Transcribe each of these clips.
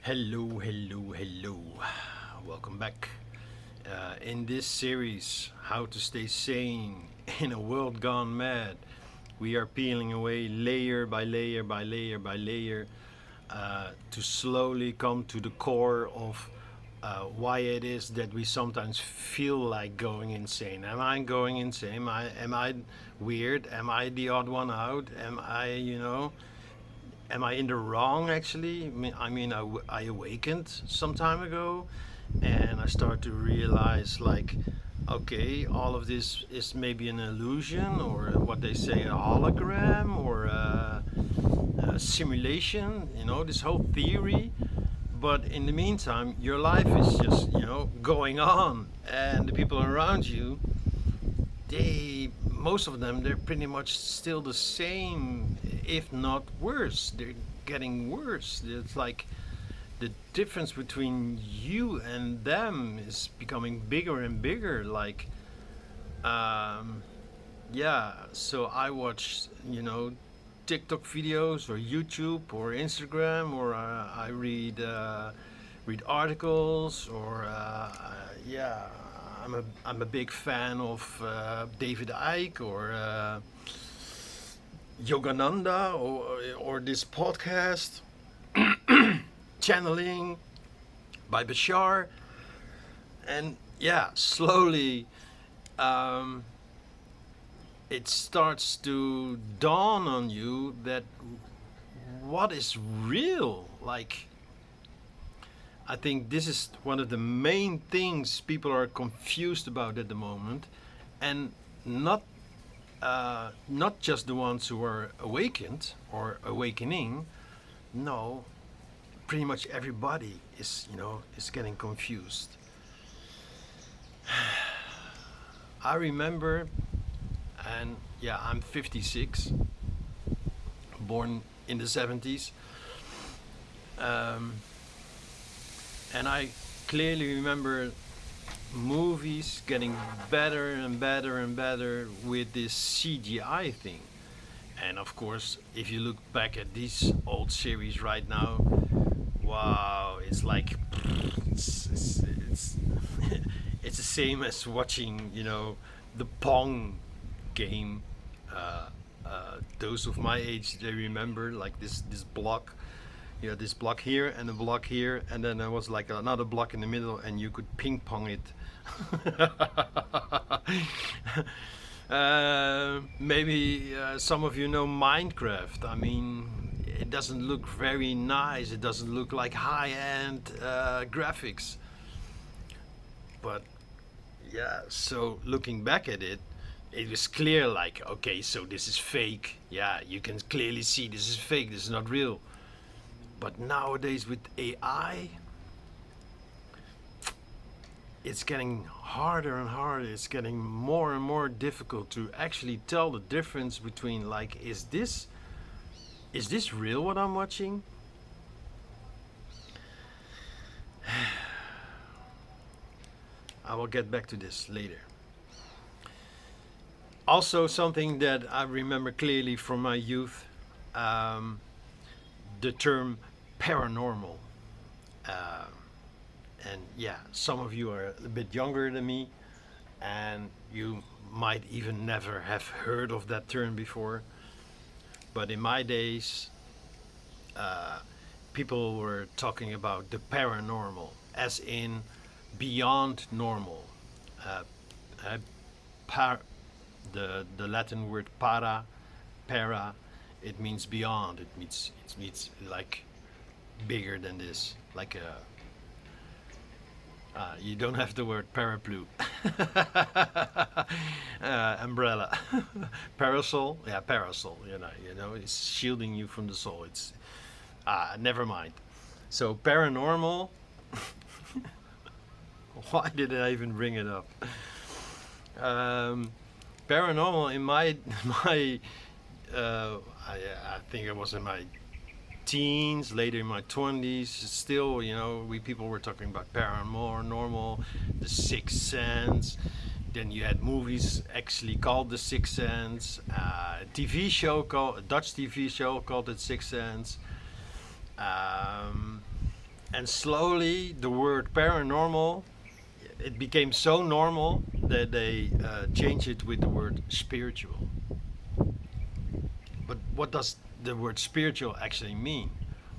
Hello, hello, hello. Welcome back. In this series, How to Stay Sane in a World Gone Mad, we are peeling away layer by layer by layer by layer to slowly come to the core of why it is that we sometimes feel like going insane. Am I going insane? Am I weird? Am I the odd one out? Am I in the wrong actually? I awakened some time ago and I start to realize, like, okay, all of this is maybe an illusion, or what they say, a hologram, or a simulation, this whole theory. But in the meantime, your life is just, going on, and the people around you, most of them, they're pretty much still the same, if not worse. They're getting worse. It's like the difference between you and them is becoming bigger and bigger. Like, yeah. So I watch, TikTok videos or YouTube or Instagram, or I read articles, or yeah. I'm a big fan of David Icke, or Yogananda, or this podcast, Channeling by Bashar. And yeah, slowly it starts to dawn on you that what is real. Like, I think this is one of the main things people are confused about at the moment, and not just the ones who are awakened or awakening. No, pretty much everybody is getting confused. I remember, and yeah, I'm 56, born in the 70s. And I clearly remember movies getting better and better and better with this CGI thing. And of course, if you look back at these old series right now, wow, it's like it's it's the same as watching, the Pong game. Those of my age, they remember, like, this block. You had this block here and a block here, and then there was like another block in the middle, and you could ping pong it. Maybe some of you know Minecraft. I mean, it doesn't look very nice. It doesn't look like high-end graphics. But yeah, so looking back at it, it was clear, like, okay, so this is fake. Yeah, you can clearly see this is fake. This is not real. But nowadays with AI, it's getting harder and harder. It's getting more and more difficult to actually tell the difference between, like, is this real what I'm watching? I will get back to this later. Also, something that I remember clearly from my youth, the term paranormal. Uh, and yeah, some of you are a bit younger than me, and you might even never have heard of that term before. But in my days, people were talking about the paranormal, as in beyond normal. Uh, uh, the Latin word para, it means beyond. It means like bigger than this, like a you don't have the word parapluie. Umbrella. Parasol. Yeah, parasol, it's shielding you from the soul. It's never mind. So paranormal. Why did I even bring it up? Paranormal in my I think it was in my teens, later in my 20s. Still, people were talking about paranormal, the Sixth Sense. Then you had movies actually called The Sixth Sense. A Dutch TV show called it Sixth Sense. And slowly the word paranormal, it became so normal that they changed it with the word spiritual. But what does the word spiritual actually mean?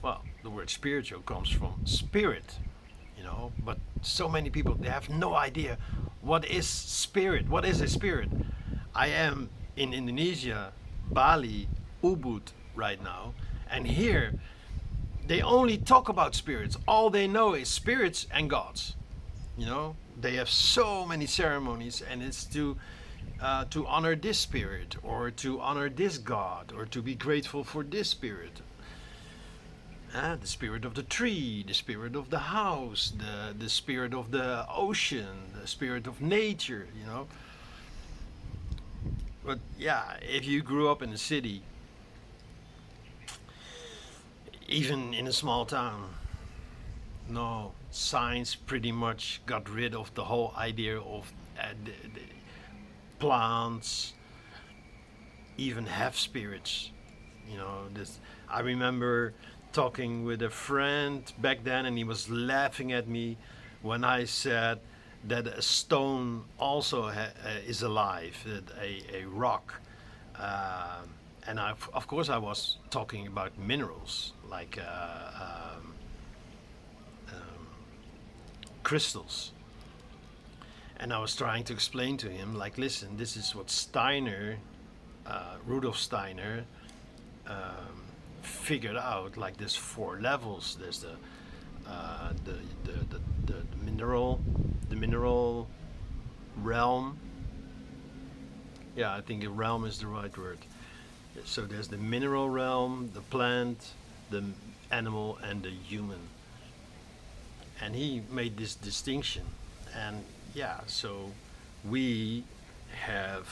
Well, the word spiritual comes from spirit, but so many people, they have no idea what is spirit. What is a spirit? I am in Indonesia, Bali, Ubud right now, and here they only talk about spirits. All they know is spirits and gods. They have so many ceremonies, and it's to honor this spirit, or to honor this god, or to be grateful for this spirit. The spirit of the tree, the spirit of the house, the spirit of the ocean, the spirit of nature. But yeah, if you grew up in a city, even in a small town, no, science pretty much got rid of the whole idea of the plants even have spirits. This, I remember talking with a friend back then, and he was laughing at me when I said that a stone also is alive, that a rock. And of course, I was talking about minerals like crystals. And I was trying to explain to him, like, listen, this is what Rudolf Steiner, figured out. Like, there's four levels. There's the mineral realm. Yeah, I think the realm is the right word. So there's the mineral realm, the plant, the animal, and the human. And he made this distinction. And yeah, so we have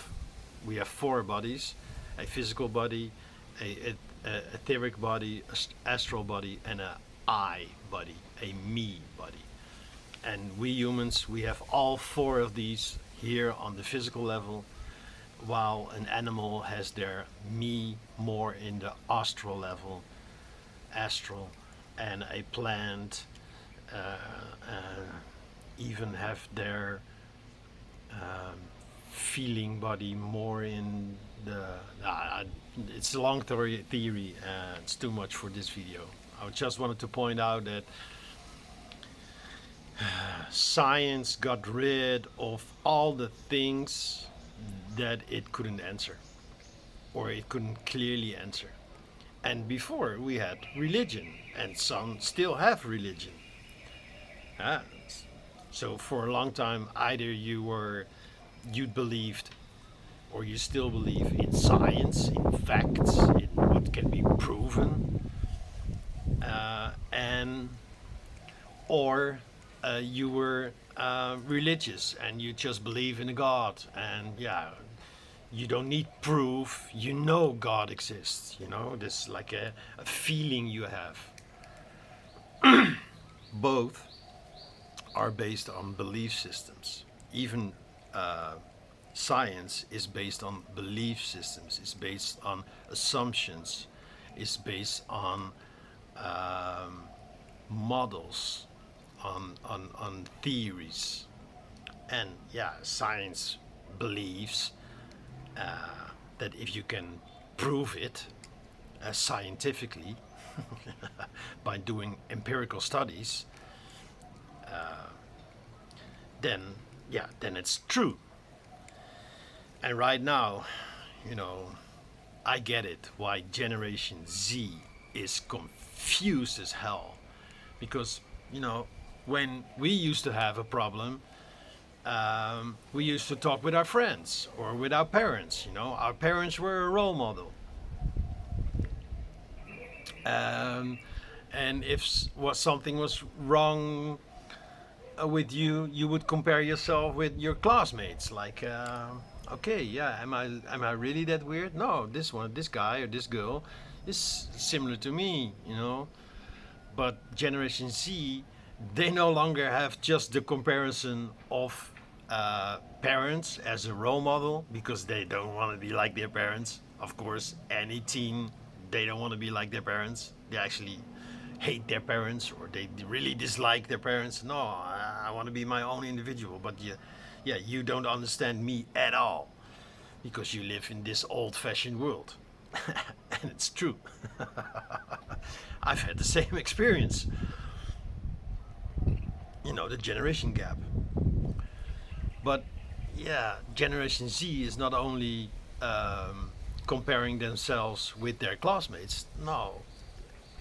four bodies: a physical body, a etheric body, astral body, and a I body, a me body. And we humans, we have all four of these here on the physical level, while an animal has their me more in the astral, and a plant even have their feeling body more in the. It's a long theory. It's too much for this video. I just wanted to point out that science got rid of all the things that it couldn't answer, or it couldn't clearly answer. And before we had religion, and some still have religion. So for a long time, either you believed, or you still believe in science, in facts, in what can be proven, and or you were religious and you just believe in a God, and yeah, you don't need proof. God exists. This like a feeling you have. Both are based on belief systems. Even science is based on belief systems. It's based on assumptions. It's based on models, on theories. And yeah, science believes that if you can prove it scientifically by doing empirical studies, then it's true. And right now, I get it why Generation Z is confused as hell, because when we used to have a problem, we used to talk with our friends or with our parents. Our parents were a role model. And if something was wrong with you, you would compare yourself with your classmates. Like, okay, yeah, am I really that weird? No, this guy or this girl is similar to me. But Generation Z, they no longer have just the comparison of parents as a role model, because they don't want to be like their parents. Of course, any teen, they don't want to be like their parents. They actually hate their parents or they really dislike their parents. No, I want to be my own individual. But yeah, you don't understand me at all because you live in this old-fashioned world. And it's true. I've had the same experience. The generation gap. But yeah, Generation Z is not only comparing themselves with their classmates. No,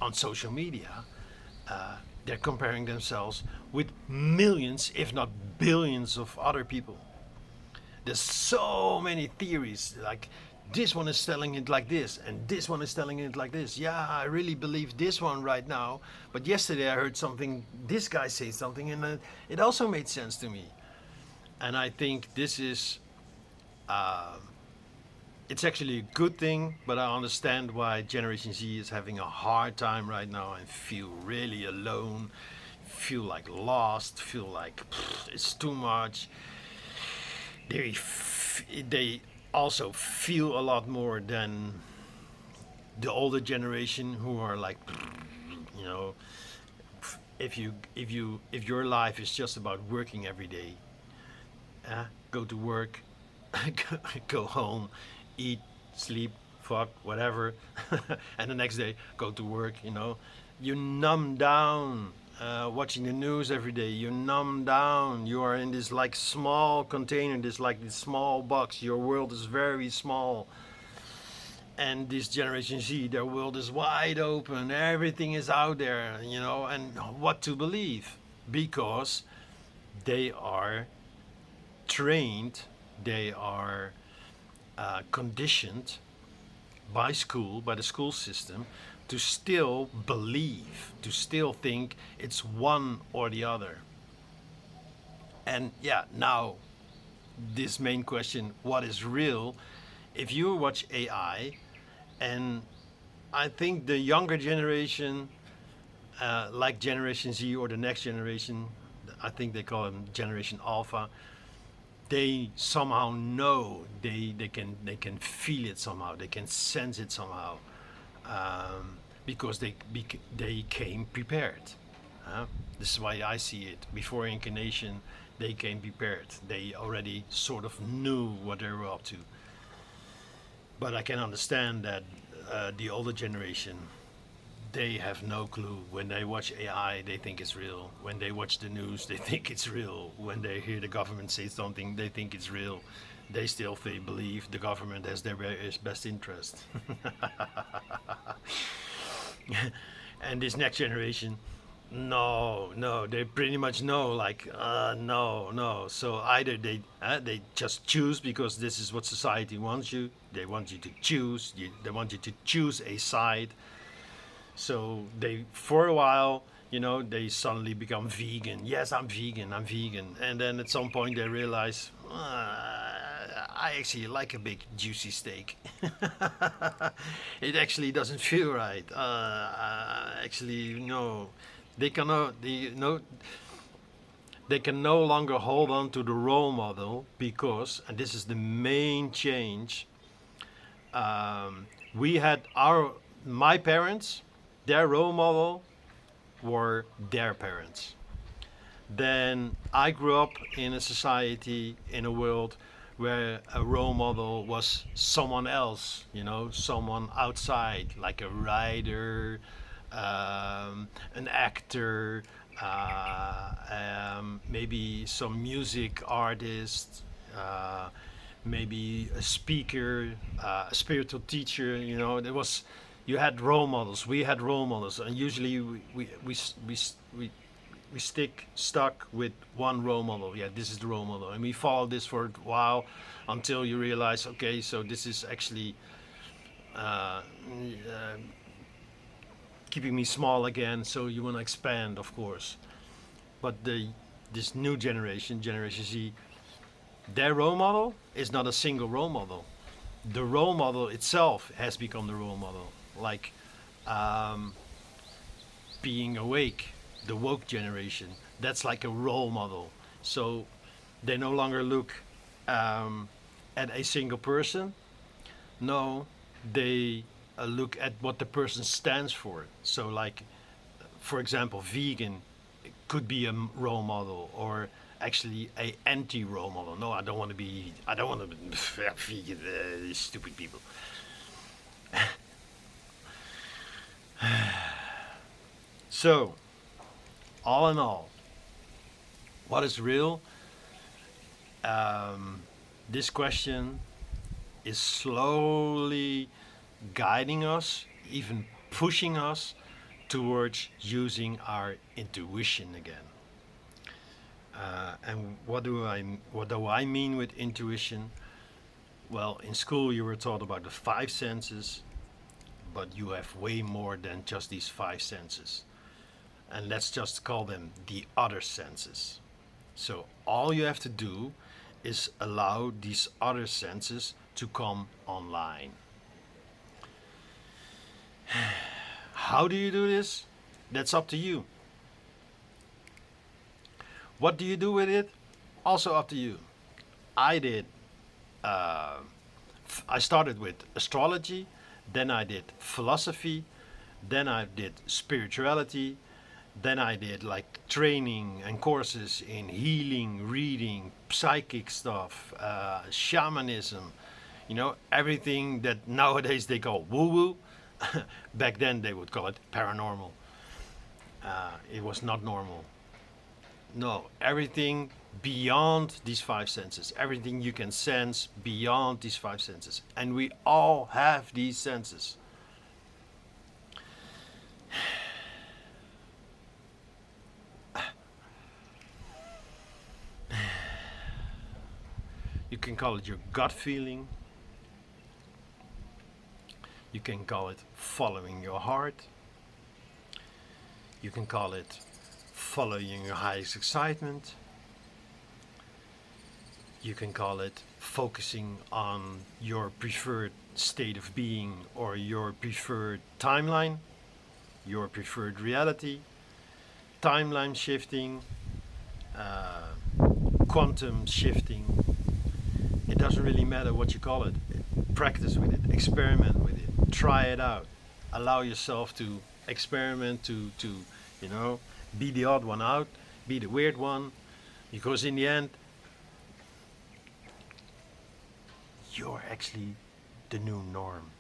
on social media, they're comparing themselves with millions, if not billions, of other people. There's so many theories. Like this one is telling it like this, and this one is telling it like this. Yeah, I really believe this one right now. But yesterday I heard something. This guy say something, and it also made sense to me. And I think this is it's actually a good thing, but I understand why Generation Z is having a hard time right now and feel really alone, feel like lost, feel like it's too much. They also feel a lot more than the older generation who are like, you know, if your life is just about working every day, go to work, go home, eat, sleep, fuck, whatever, and the next day go to work. You numb down. Watching the news every day, you numb down. You are in this like small container, this small box. Your world is very small. And this Generation Z, their world is wide open. Everything is out there, and what to believe because they are trained, they are conditioned by the school system, to still believe, to still think it's one or the other. And yeah, now this main question, what is real? If you watch AI, and I think the younger generation, like Generation Z or the next generation, I think they call them Generation Alpha, they somehow know, they can feel it somehow, they can sense it somehow, because they came prepared. This is why I see it. Before incarnation, they came prepared. They already sort of knew what they were up to. But I can understand that the older generation, they have no clue. When they watch AI, they think it's real. When they watch the news, they think it's real. When they hear the government say something, they think it's real. They still believe the government has their best interest. And this next generation, no, they pretty much know, like, no. So either they just choose because this is what society wants you. They want you to choose. They want you to choose a side. So they, for a while, they suddenly become vegan. Yes, I'm vegan. And then at some point they realize, I actually like a big juicy steak. It actually doesn't feel right. Actually, no. They cannot. They can no longer hold on to the role model because, and this is the main change. We had my parents. Their role model were their parents. Then I grew up in a society, in a world where a role model was someone else, someone outside, like a writer, an actor, maybe some music artist, maybe a speaker, a spiritual teacher. You had role models. We had role models, and usually we stuck with one role model. Yeah, this is the role model, and we follow this for a while until you realize, okay, so this is actually keeping me small again. So you want to expand, of course. But this new generation, Generation Z, their role model is not a single role model. The role model itself has become the role model. Like being awake, the woke generation, that's like a role model. So they no longer look at a single person. No, they look at what the person stands for. So like for example, vegan could be a role model, or actually a anti-role model. No, I don't want to be. I don't want to be vegan. These stupid people. So, all in all, what is real? This question is slowly guiding us, even pushing us towards using our intuition again. And what do I mean with intuition? Well, in school you were taught about the five senses, but you have way more than just these five senses. And let's just call them the other senses. So all you have to do is allow these other senses to come online. How do you do this? That's up to you. What do you do with it? Also up to you. I did. I started with astrology, then I did philosophy, then I did spirituality, then I did like training and courses in healing, reading, psychic stuff, shamanism, everything that nowadays they call woo-woo. Back then they would call it paranormal. It was not normal. No, everything beyond these five senses, everything you can sense beyond these five senses. And we all have these senses. You can call it your gut feeling. You can call it following your heart. You can call it following your highest excitement. You can call it focusing on your preferred state of being, or your preferred timeline, your preferred reality, timeline shifting, quantum shifting. It doesn't really matter what you call it. Practice with it, experiment with it, try it out. Allow yourself to experiment, to be the odd one out, be the weird one, because in the end, you're actually the new norm.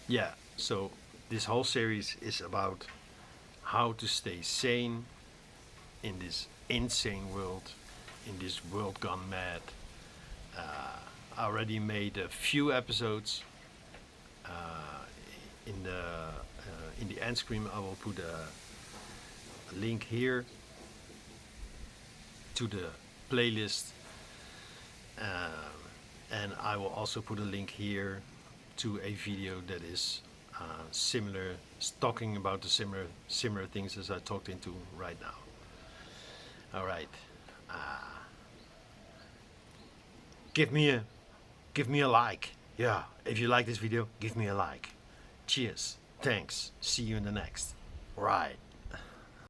Yeah, so this whole series is about how to stay sane in this insane world, in this world gone mad. I already made a few episodes. In the end screen, I will put a link here to the playlist, and I will also put a link here to a video that is similar, talking about the similar things as I talked into right now. All right, give me a like. Yeah, if you like this video, give me a like. Cheers, thanks, see you in the next. Right.